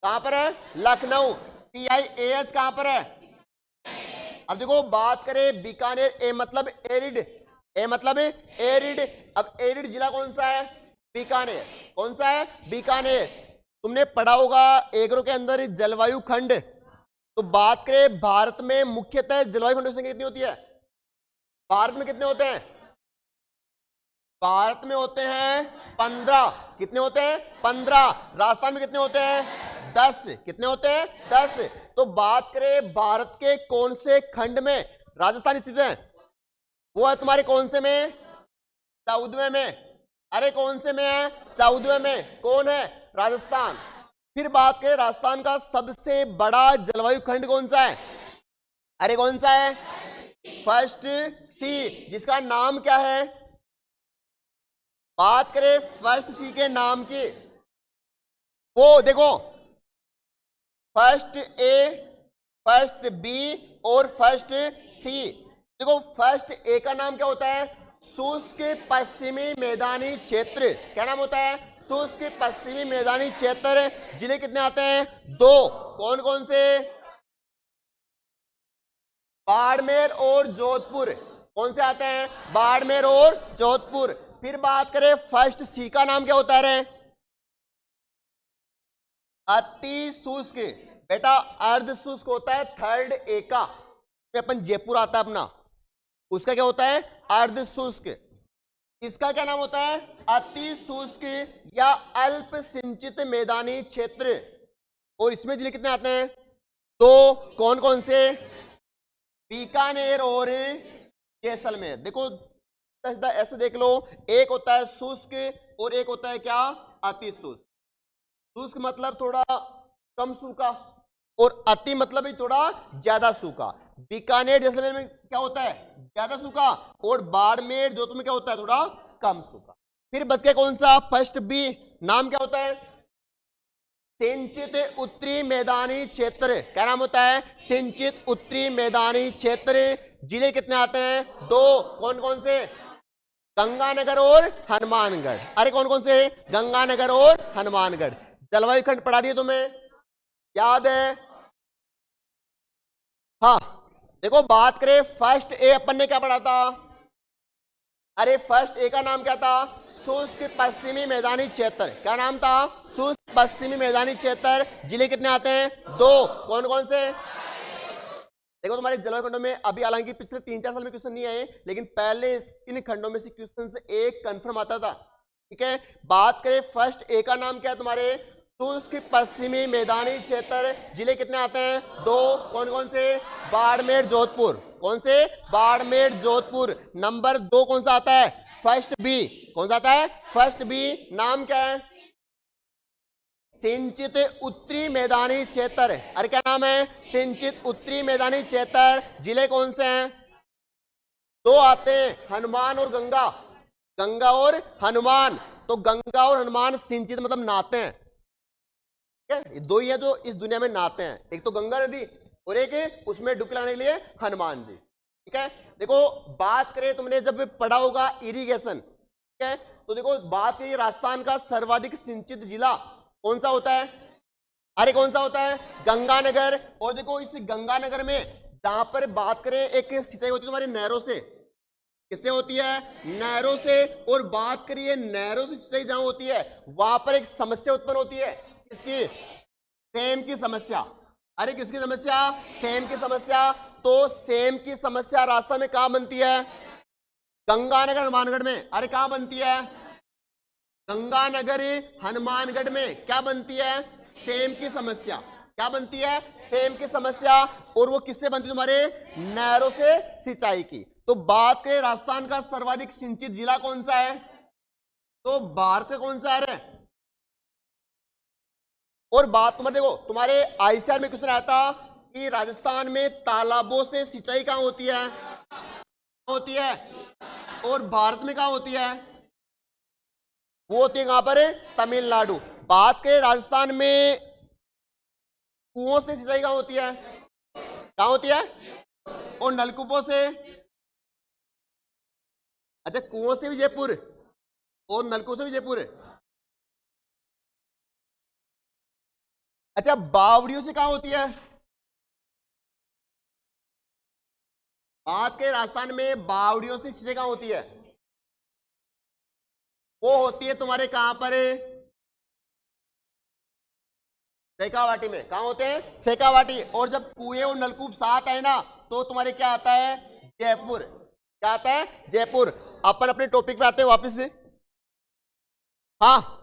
कहां पर है? लखनऊ। CIAS कहां पर है? अब देखो बात करें बीकानेर, ए मतलब एरिड, ए मतलब एरिड। अब एरिड जिला कौन सा है? बीकानेर। कौन सा है? बीकानेर। तुमने पढ़ा होगा एग्रो के अंदर जलवायु खंड। तो बात करें भारत में मुख्यतः जलवायु खंडों की संख्या कितनी होती है? भारत में कितने होते हैं? भारत में होते हैं 15। कितने होते हैं? 15। राजस्थान में कितने होते हैं? 10। कितने होते हैं? 10। तो बात करें भारत के कौन से खंड में राजस्थान स्थित है? वो है तुम्हारे कौन से में? 14वें में। अरे कौन से में है? 14वें में। कौन है? राजस्थान। फिर बात करें राजस्थान का सबसे बड़ा जलवायु खंड कौन सा है? अरे कौन सा है? फर्स्ट सी, जिसका नाम क्या है? बात करें फर्स्ट सी के नाम की, वो देखो फर्स्ट ए, फर्स्ट बी और फर्स्ट सी। देखो फर्स्ट ए का नाम क्या होता है? शुष्क पश्चिमी मैदानी क्षेत्र। क्या नाम होता है? शुष्क पश्चिमी मैदानी क्षेत्र। जिले कितने आते हैं? 2। कौन कौन से? बाड़मेर और जोधपुर। कौन से आते हैं? बाड़मेर और जोधपुर। फिर बात करें फर्स्ट सी का नाम क्या होता है रे? अति शुष्क। बेटा अर्ध शुष्क होता है थर्ड ए का। अपन जयपुर आता है अपना, उसका क्या होता है? अर्ध शुष्क। इसका क्या नाम होता है? अति शुष्क या अल्प सिंचित मैदानी क्षेत्र। और इसमें जिले कितने आते हैं? 2। कौन कौन से? बीकानेर और जैसलमेर। देखो ऐसे देख लो, एक होता है शुष्क और एक होता है क्या? अति शुष्क। शुष्क मतलब थोड़ा कम सूखा और अति मतलब ही थोड़ा ज्यादा सूखा। बीकानेर जैसलमेर में क्या होता है? ज्यादा सूखा। और बाड़मेर जोधपुर में क्या होता है? थोड़ा कम सूखा। फिर बच गया कौन सा? First B. नाम क्या होता है? सिंचित उत्तरी मैदानी क्षेत्र। क्या नाम होता है? सिंचित उत्तरी मैदानी क्षेत्र। जिले कितने आते हैं? 2। कौन कौन से? गंगानगर और हनुमानगढ़। अरे कौन कौन से? गंगानगर और हनुमानगढ़। जलवायु खंड पढ़ा दिए तुम्हें, याद है? हाँ, देखो बात करें फर्स्ट ए, अपन ने क्या पढ़ा था? अरे फर्स्ट ए का नाम क्या था? शुष्क पश्चिमी मैदानी क्षेत्र। क्या नाम था? शुष्क पश्चिमी मैदानी क्षेत्र। जिले कितने आते हैं? 2। कौन कौन से? देखो तुम्हारे जलवायु खंडों में अभी हालांकि पिछले 3-4 साल में क्वेश्चन नहीं आए, लेकिन पहले इन खंडों में से क्वेश्चन से एक कंफर्म आता था। ठीक है, बात करें फर्स्ट ए का नाम क्या है तुम्हारे? शुष्क पश्चिमी मैदानी क्षेत्र। जिले कितने आते हैं? 2। कौन कौन से? बाड़मेर जोधपुर। कौन से? बाड़मेर जोधपुर। नंबर 2 कौन सा आता है? First B. कौन सा आता है? First B. नाम क्या है? सिंचित उत्तरी मैदानी क्षेत्र। अरे क्या नाम है? सिंचित उत्तरी मैदानी क्षेत्र। जिले कौन से हैं? 2 आते हैं, हनुमान और गंगा। गंगा और हनुमान। तो गंगा और हनुमान सिंचित मतलब नहाते हैं। ठीक है, ये दो ही हैं जो इस दुनिया में नहाते हैं, एक तो गंगा नदी और एक उसमें डुबकी लगाने के लिए हनुमान जी। ठीक है, देखो बात करें, तुमने जब पढ़ा होगा इरिगेशन, ठीक है, तो देखो बात करिए राजस्थान का सर्वाधिक सिंचित जिला कौन सा होता है? अरे कौन सा होता है? गंगानगर। और देखो इस गंगानगर में जहां पर बात करें एक सिंचाई होती है तुम्हारी नहरों से, किससे होती है? नहरों से। और बात करिए नहरों से सिंचाई जहां होती है वहां पर एक समस्या उत्पन्न होती है, किसकी? सेम की समस्या। अरे किसकी समस्या? सेम की समस्या। तो सेम की समस्या राजस्थान में कहां बनती है? गंगानगर हनुमानगढ़ में। अरे कहां बनती है? गंगानगर हनुमानगढ़ में क्या बनती है? सेम की समस्या। क्या बनती है? सेम की समस्या। और वो किससे बनती है? तुम्हारे नहरों से सिंचाई की। तो बात करें राजस्थान का सर्वाधिक सिंचित जिला कौन सा है, तो भारत का कौन सा है? और बात तुम्हारे देखो तुम्हारे आईसीआर में क्वेश्चन आया था कि राजस्थान में तालाबों से सिंचाई कहां होती है? होती है। और भारत में कहां होती है? वो होती है कहां पर? तमिलनाडु। बात करें राजस्थान में कुओं से सिंचाई कहां होती है? कहां होती है? और नलकूपों से? अच्छा, कुओं से भी जयपुर और नलकूपों से भी जयपुर। अच्छा, बावड़ियों से कहां होती है? बात करें राजस्थान में बावड़ियों से सिंचाई कहां होती है? वो होती है तुम्हारे कहां पर? शेखावाटी में। कहां होते हैं? शेखावाटी। और जब कुएं और नलकूप साथ आए ना तो तुम्हारे क्या आता है? जयपुर। क्या आता है? जयपुर। अपन अपने टॉपिक पे आते हैं वापस से। हाँ,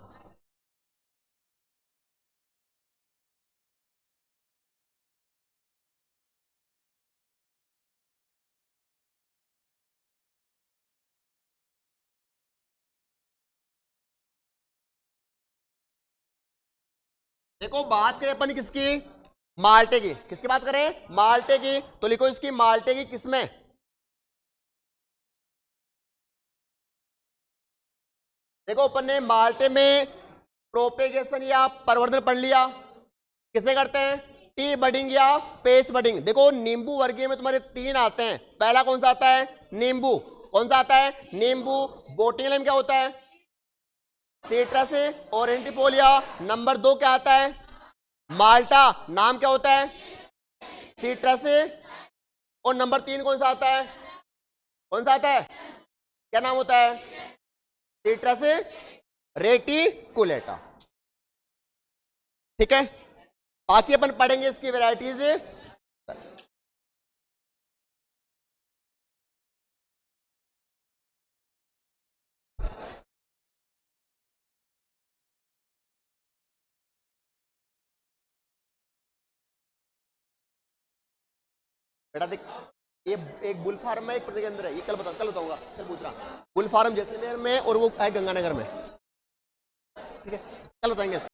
देखो बात करें अपन किसकी? माल्टे की। किसकी बात करें? माल्टे की। तो लिखो इसकी माल्टे की किसमें? देखो अपन ने माल्टे में प्रोपेगेशन या प्रवर्धन पढ़ लिया, किसे करते हैं? टी बडिंग या पेस्ट बडिंग। देखो नींबू वर्गीय में तुम्हारे तीन आते हैं। पहला कौन सा आता है? नींबू। कौन सा आता है? नींबू। बोटिंग में क्या होता है? सिट्रस और एंटीपोलिया। नंबर दो क्या आता है? माल्टा। नाम क्या होता है? सिट्रस। और नंबर तीन कौन सा आता है? कौन सा आता है? क्या नाम होता है? Citrus reticulata. ठीक है, बाकी अपन पढ़ेंगे इसकी वैरायटीज। बेटा देख, ये एक बुल फार्म है, एक प्रति केंद्र है। ये कल बताऊंगा, कल पूछ रहा। बुल फार्म जैसलमेर में और वो है गंगानगर में। ठीक है, कल बताएंगे।